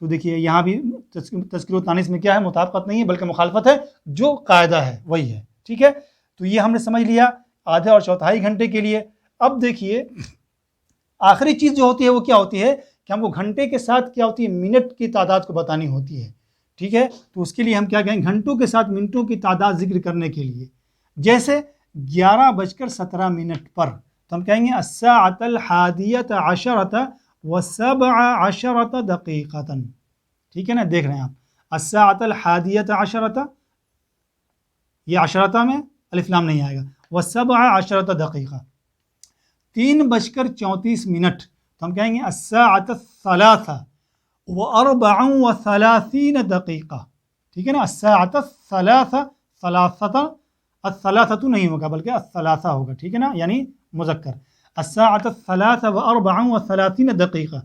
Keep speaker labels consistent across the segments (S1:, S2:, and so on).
S1: تو دیکھیے یہاں بھی تذکیر و تانیث میں کیا ہے، مطابقت نہیں ہے بلکہ مخالفت ہے، جو قاعدہ ہے وہی ہے، ٹھیک ہے۔ تو یہ ہم نے سمجھ لیا آدھے اور چوتھائی گھنٹے کے لیے۔ اب دیکھیے آخری چیز جو ہوتی ہے وہ کیا ہوتی ہے کہ ہم کو گھنٹے کے ساتھ کیا ہوتی ہے، منٹ کی تعداد کو بتانی ہوتی ہے، ٹھیک ہے۔ تو اس کے لیے ہم کیا کہیں، گھنٹوں کے ساتھ منٹوں کی تعداد ذکر کرنے کے لیے، جیسے 11:17 پر تو ہم کہیں گے الساعة الحادية عشرة و17 دقيقة، ٹھیک ہے نا، دیکھ رہے ہیں آپ الساعة الحادية عشرة، یہ عشرتہ میں الف لام نہیں آئے گا، و17 دقیقہ 3:34 تو ہم کہیں گے الساعة الثلاثة و34 دقیقہ، ٹھیک ہے نا، الساعة الثلاثة، الثلاثة نہیں ہوگا بلکہ الثلاثة ہوگا، ٹھیک ہے نا، یعنی مذکر، الساعة الثلاثة و34 دقیقہ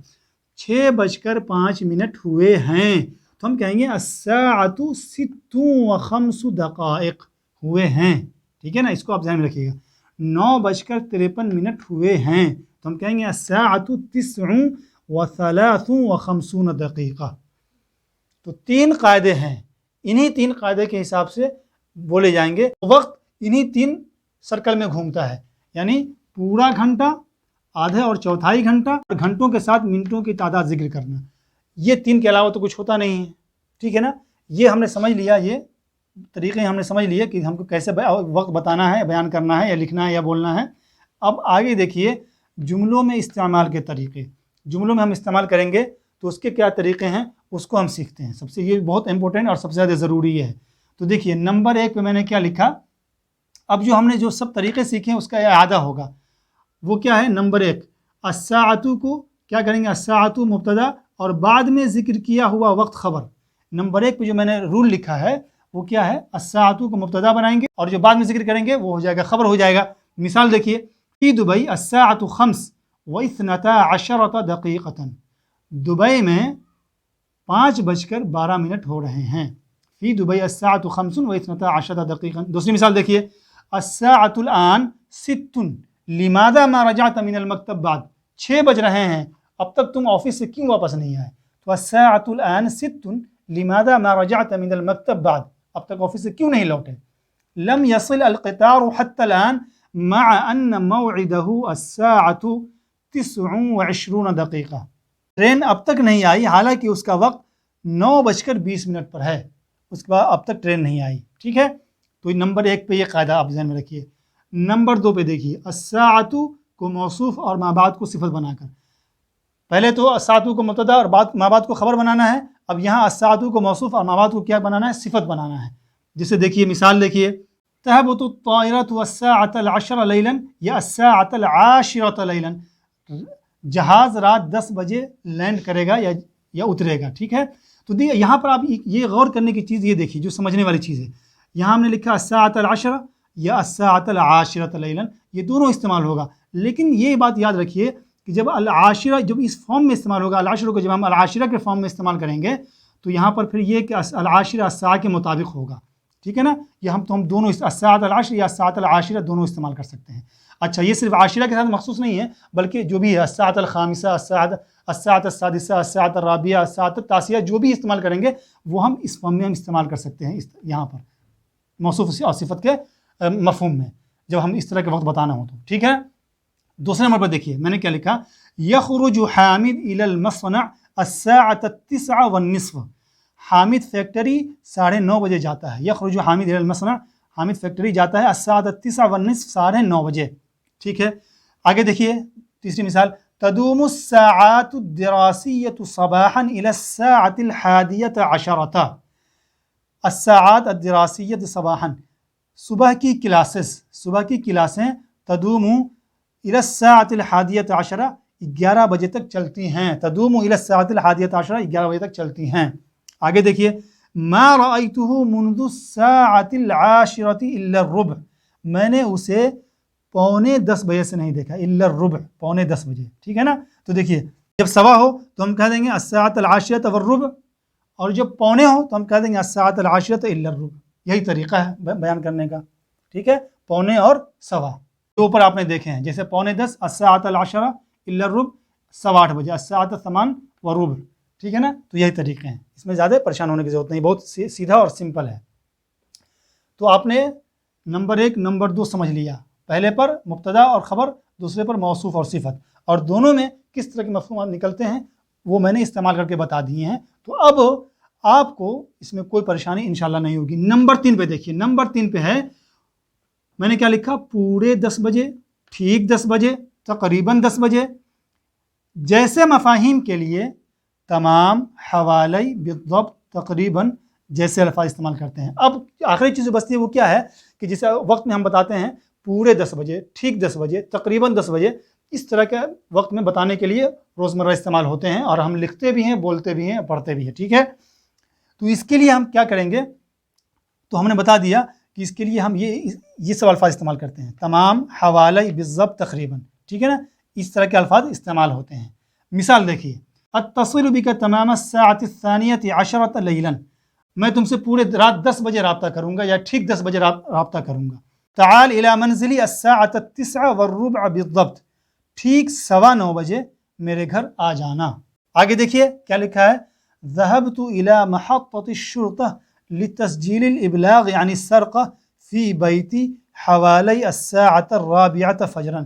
S1: 6:05 ہوئے ہیں تو ہم کہیں گے الساعة 6:05 دقائق ہوئے ہیں، ٹھیک ہے نا، اس کو آپ ذہن میں رکھیے گا۔ 9:53 ہوئے ہیں تو ہم کہیں گے الساعة 9:53 دقیقہ۔ تو 3 قاعدے ہیں، انہی 3 قاعدے کے حساب سے بولے جائیں گے، وقت انہی 3 سرکل میں گھومتا ہے، یعنی پورا گھنٹہ، آدھے اور چوتھائی گھنٹہ، اور گھنٹوں کے ساتھ منٹوں کی تعداد ذکر کرنا، یہ 3 کے علاوہ تو کچھ ہوتا نہیں ہے، ٹھیک ہے نا۔ یہ ہم نے سمجھ لیا، یہ طریقے ہم نے سمجھ لیے کہ ہم کو کیسے وقت بتانا ہے، بیان کرنا ہے، یا لکھنا ہے یا بولنا ہے۔ اب آگے دیکھیے جملوں میں استعمال کے طریقے، جملوں میں ہم استعمال کریں گے تو اس کے کیا طریقے ہیں اس کو ہم سیکھتے ہیں، سب سے یہ بہت امپورٹنٹ اور سب سے زیادہ ضروری ہے۔ تو دیکھیے نمبر 1 پہ میں نے کیا لکھا، اب جو ہم نے جو سب طریقے سیکھے ہیں اس کا اعادہ ہوگا، وہ کیا ہے، نمبر 1 الساعة کو کیا کریں گے، الساعة مبتدا اور بعد میں ذکر کیا ہوا وقت خبر۔ نمبر 1 پہ جو میں نے رول لکھا ہے وہ کیا ہے، الساعة کو مبتدا بنائیں گے اور جو بعد میں ذکر کریں گے وہ ہو جائے گا خبر ہو جائے گا۔ مثال دیکھیے، فی دبئی الساعة 5:12 دقیقة، دبئی میں 5:12 ہو رہے ہیں، فی دبئی الساعة 5:12 دقیقة۔ دوسری مثال دیکھیے، الساعة الآن 6 لماذا ما رجعت من المکتب بعد، 6 بج رہے ہیں اب تک تم آفس سے کیوں واپس نہیں آئے، تو الساعة الآن 6 لماذا ما رجعت من المکتب بعد، اب تک آفس سے کیوں نہیں لوٹے۔ لم يصل القطار حتى الآن مع ان موعده الساعة 29 دقیقة، ٹرین اب تک نہیں آئی حالانکہ اس کا وقت 9:20 پر ہے، اس کے بعد اب تک ٹرین نہیں آئی، ٹھیک ہے۔ تو نمبر 1 پہ یہ قاعدہ آپ ذہن میں رکھیے۔ نمبر 2 پہ دیکھیے، الساعة کو موصوف اور ما بعد کو صفت بنا کر، پہلے تو الساعة کو مبتدا اور ما بعد کو خبر بنانا ہے، اب یہاں الساعة کو موصوف اور ما بعد کو کیا بنانا ہے، صفت بنانا ہے۔ جسے دیکھیے مثال دیکھیے، تهبط الطائرة الساعة 10 ليلا یا الساعة 10 ليلا، جہاز رات 10 بجے لینڈ کرے گا یا اترے گا، ٹھیک ہے۔ تو دیکھیے یہاں پر آپ یہ غور کرنے کی چیز یہ دیکھیے جو سمجھنے والی چیز ہے، یہاں ہم نے لکھا الساعة 10 یا الساعة 10 ليلا، یہ دونوں استعمال ہوگا، لیکن یہ بات یاد رکھیے کہ جب العاشرہ جب اس فارم میں استعمال ہوگا، العاشرہ کو جب ہم العاشرہ کے فارم میں استعمال کریں گے تو یہاں پر پھر یہ کہ العاشرہ الساعہ کے مطابق ہوگا، ٹھیک ہے نا۔ یہ ہم دونوں الساعة 10 یا الساعة 10 دونوں استعمال کر سکتے ہیں۔ اچھا یہ صرف عاشرہ کے ساتھ مخصوص نہیں ہے بلکہ جو بھی ہے الساعة 5 الساعة 6 الساعة 7 الساعة 9 جو بھی استعمال کریں گے وہ ہم اس فارم میں ہم استعمال کر سکتے ہیں، یہاں پر موصوف اور صفت کے مفہوم میں جب ہم اس طرح کے وقت بتانا ہو تو، ٹھیک ہے۔ دوسرے نمبر پر دیکھیے میں نے کیا لکھا، یخرج حامد الى المصنع الساعة 9:30، حامد فیکٹری 9:30 بجے جاتا ہے، یخرج حامد الى المصنع، حامد فیکٹری جاتا ہے الساعة 9:30 9:30 بجے، ٹھیک ہے۔ آگے دیکھیے تیسری مثال، تدوم الساعات الدراسية صباحا الى الساعة 11:10، الساعات الدراسية صباحا، صبح کی کلاسیں تدوم الى الساعة 11:10، 11 بجے تک چلتی ہیں، تدوم الى الساعة 11:10، 11 بجے تک چلتی ہیں۔ آگے دیکھیے، ما رأيته منذ الساعة 10 الا الربع، میں نے اسے 9:45 بجے سے نہیں دیکھا، الا الربع 9:45 بجے، ٹھیک ہے نا۔ تو دیکھیے جب سوا ہو تو ہم کہہ دیں گے الساعة 10 والربع، اور جب 9:45 ہو تو ہم کہہ دیں گے الساعة 10 الا الربع، یہی طریقہ ہے بیان کرنے کا، ٹھیک ہے۔ 9:45 اور سوا جو اوپر آپ نے دیکھے ہیں، جیسے 9:45 الساعة 10 الا الربع، 8:15 بجے الساعة 8 والربع، ٹھیک ہے نا. تو یہی طریقے ہیں, اس میں زیادہ پریشان ہونے کی ضرورت نہیں, بہت سیدھا اور سمپل ہے. تو آپ نے نمبر 1 نمبر 2 سمجھ لیا, پہلے پر مبتدا اور خبر, دوسرے پر موصوف اور صفت, اور دونوں میں کس طرح کے مفہوم نکلتے ہیں وہ میں نے استعمال کر کے بتا دیے ہیں. تو اب آپ کو اس میں کوئی پریشانی انشاءاللہ نہیں ہوگی. نمبر 3 پہ دیکھیے, نمبر 3 پہ ہے, میں نے کیا لکھا, پورے 10 بجے, ٹھیک 10 بجے, تقریباً 10 بجے. جیسے مفاہیم کے لیے تمام, حوالی, بالضبط, تقریباً جیسے الفاظ استعمال کرتے ہیں. اب آخری چیز جو بچتی ہے وہ کیا ہے کہ جسے وقت میں ہم بتاتے ہیں پورے 10 بجے, ٹھیک 10 بجے, تقریباً 10 بجے, اس طرح کے وقت میں بتانے کے لیے روزمرہ استعمال ہوتے ہیں, اور ہم لکھتے بھی ہیں, بولتے بھی ہیں, پڑھتے بھی ہیں. ٹھیک ہے, تو اس کے لیے ہم کیا کریں گے, تو ہم نے بتا دیا کہ اس کے لیے ہم یہ سب الفاظ استعمال کرتے ہیں, تمام, حوالی, بالضبط, تقریباً. ٹھیک ہے نا, اس طرح کے الفاظ استعمال ہوتے ہیں. مثال دیکھیے, اتصل بک تمام الساعة الثانیة عشرة لیلا, میں تم سے پورے رات 10 بجے رابطہ کروں گا یا ٹھیک 10 بجے رابطہ کروں گا. تعال الى منزلی الساعة 9:15 بالضبط, ٹھیک 9:15 بجے میرے گھر آ جانا. آگے دیکھیے کیا لکھا ہے, ذهبت الى محطة الشرطة لتسجيل الابلاغ عن السرقة في بيتي حوالي الساعة 4 فجرا.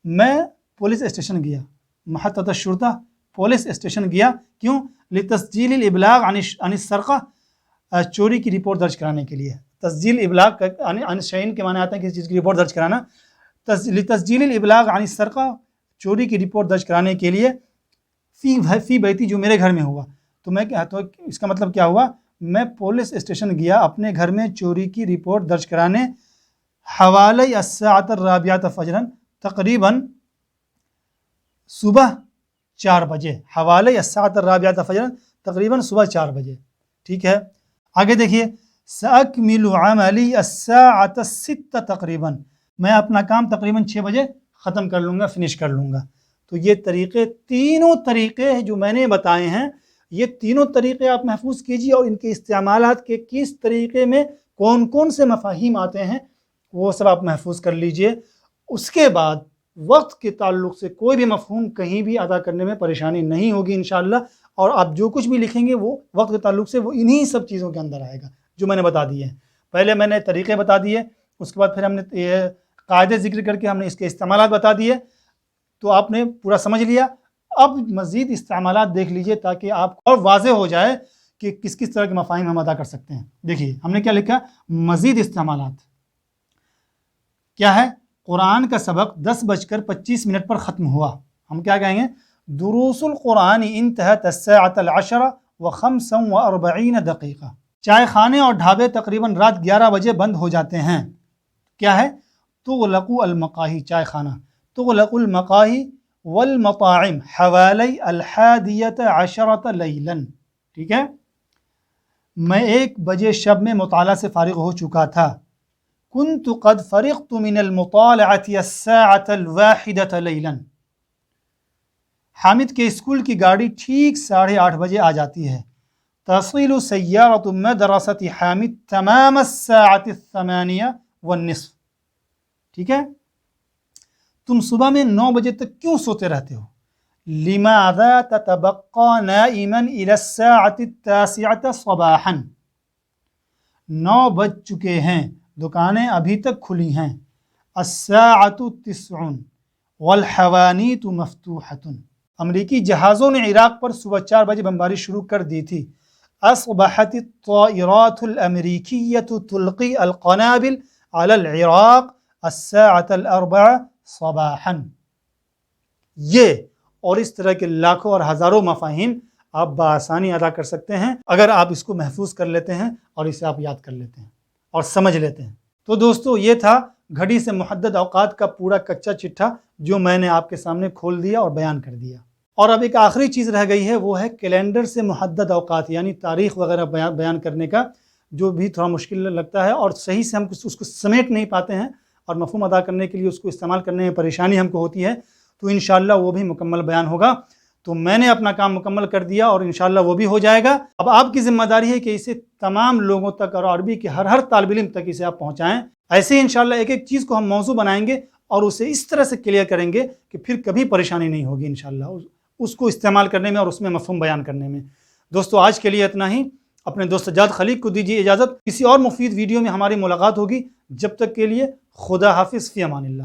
S1: میں پولیس اسٹیشن گیا, محطة الشرطة, پولیس اسٹیشن گیا, کیوں, لتسجیل الابلاغ عن السرقة, چوری کی رپورٹ درج کرانے کے لیے. تسجیل ابلاغ عن شیئن کے معنی آتا ہے کسی چیز کی رپورٹ درج کرانا. لتسجیل الابلاغ عن السرقة, چوری کی رپورٹ درج کرانے کے لیے, فی بیتی, جو میرے گھر میں ہوا. تو اس کا مطلب کیا ہوا, میں پولیس اسٹیشن گیا اپنے گھر میں چوری کی رپورٹ درج کرانے, حوالی الساعة 4 فجرا, تقریباً صبح 4 بجے, حوالی الساعة 4 فجرا, تقریباً صبح 4 بجے. ٹھیک ہے, آگے دیکھیے, سأکمل عملی الساعة 6 تقریباً, میں اپنا کام تقریباً 6 بجے ختم کر لوں گا, فنش کر لوں گا. تو یہ طریقے, تینوں طریقے جو میں نے بتائے ہیں, یہ تینوں طریقے آپ محفوظ کیجیے, اور ان کے استعمالات کے کس طریقے میں کون کون سے مفاہیم آتے ہیں وہ سب آپ محفوظ کر لیجئے. اس کے بعد وقت کے تعلق سے کوئی بھی مفہوم کہیں بھی ادا کرنے میں پریشانی نہیں ہوگی انشاءاللہ, اور آپ جو کچھ بھی لکھیں گے وہ وقت کے تعلق سے وہ انہی سب چیزوں کے اندر آئے گا جو میں نے بتا دیے ہیں. پہلے میں نے طریقے بتا دیے, اس کے بعد پھر ہم نے قاعدے ذکر کر کے ہم نے اس کے استعمالات بتا دیے, تو آپ نے پورا سمجھ لیا. اب مزید استعمالات دیکھ لیجئے تاکہ آپ کو اور واضح ہو جائے کہ کس کس طرح کے مفاہیم ہم ادا کر سکتے ہیں. دیکھیے ہم نے کیا لکھا, مزید استعمالات کیا ہے, قرآن کا سبق 10:25 پر ختم ہوا, ہم کیا کہیں گے, دروس القرآن انتہت الساعة 10:45. چائے خانے اور ڈھابے تقریباً رات 11 بجے بند ہو جاتے ہیں. کیا ہے, تغلق المقاہی, چائے خانہ, تغلق المقاہی والمطاعم حوالی 11:10 لیلا. ٹھیک ہے, میں 1 بجے شب میں مطالعہ سے فارغ ہو چکا تھا. كنت قد فرغت من المطالعة الساعة 1 لیلا. حامد کے اسکول کی گاڑی ٹھیک 8:30 بجے آ جاتی ہے. تصل سیارة مدرسة حامد تمام الساعة 8:30. ٹھیک ہے, تم صبح میں 9 بجے تک کیوں سوتے رہتے ہو. لماذا تتبقى نائما الى الساعة 9 صباحا. 9 بج چکے ہیں, دکانیں ابھی تک کھلی ہیں. الساعة 9 والحوانيت مفتوحة. امریکی جہازوں نے عراق پر صبح 4 بجے بمباری شروع کر دی تھی. اصبحت الطائرات الامریکیة تلقي القنابل على العراق الساعة 4 صباحا. یہ اور اس طرح کے لاکھوں اور ہزاروں مفاہیم آپ بآسانی ادا کر سکتے ہیں اگر آپ اس کو محفوظ کر لیتے ہیں اور اسے آپ یاد کر لیتے ہیں اور سمجھ لیتے ہیں. تو دوستو یہ تھا گھڑی سے محدد اوقات کا پورا کچا چٹھا جو میں نے آپ کے سامنے کھول دیا اور بیان کر دیا. اور اب ایک آخری چیز رہ گئی ہے, وہ ہے کیلنڈر سے محدد اوقات, یعنی تاریخ وغیرہ بیان کرنے کا, جو بھی تھوڑا مشکل لگتا ہے اور صحیح سے ہم اس کو سمیٹ نہیں پاتے ہیں اور مفہوم ادا کرنے کے لیے اس کو استعمال کرنے میں پریشانی ہم کو ہوتی ہے. تو انشاءاللہ وہ بھی مکمل بیان ہوگا. تو میں نے اپنا کام مکمل کر دیا اور انشاءاللہ وہ بھی ہو جائے گا. اب آپ کی ذمہ داری ہے کہ اسے تمام لوگوں تک اور عربی کے ہر طالب علم تک اسے آپ پہنچائیں. ایسے ہی انشاءاللہ ایک ایک چیز کو ہم موضوع بنائیں گے اور اسے اس طرح سے کلیئر کریں گے کہ پھر کبھی پریشانی نہیں ہوگی انشاءاللہ. اس کو استعمال کرنے میں اور اس میں مفہوم بیان کرنے میں۔ دوستو آج کے لیے اتنا ہی، اپنے دوست سجاد خلیق کو دیجیے اجازت، کسی اور مفید ویڈیو میں ہماری ملاقات ہوگی، جب تک کے لیے خدا حافظ، فی امان اللہ۔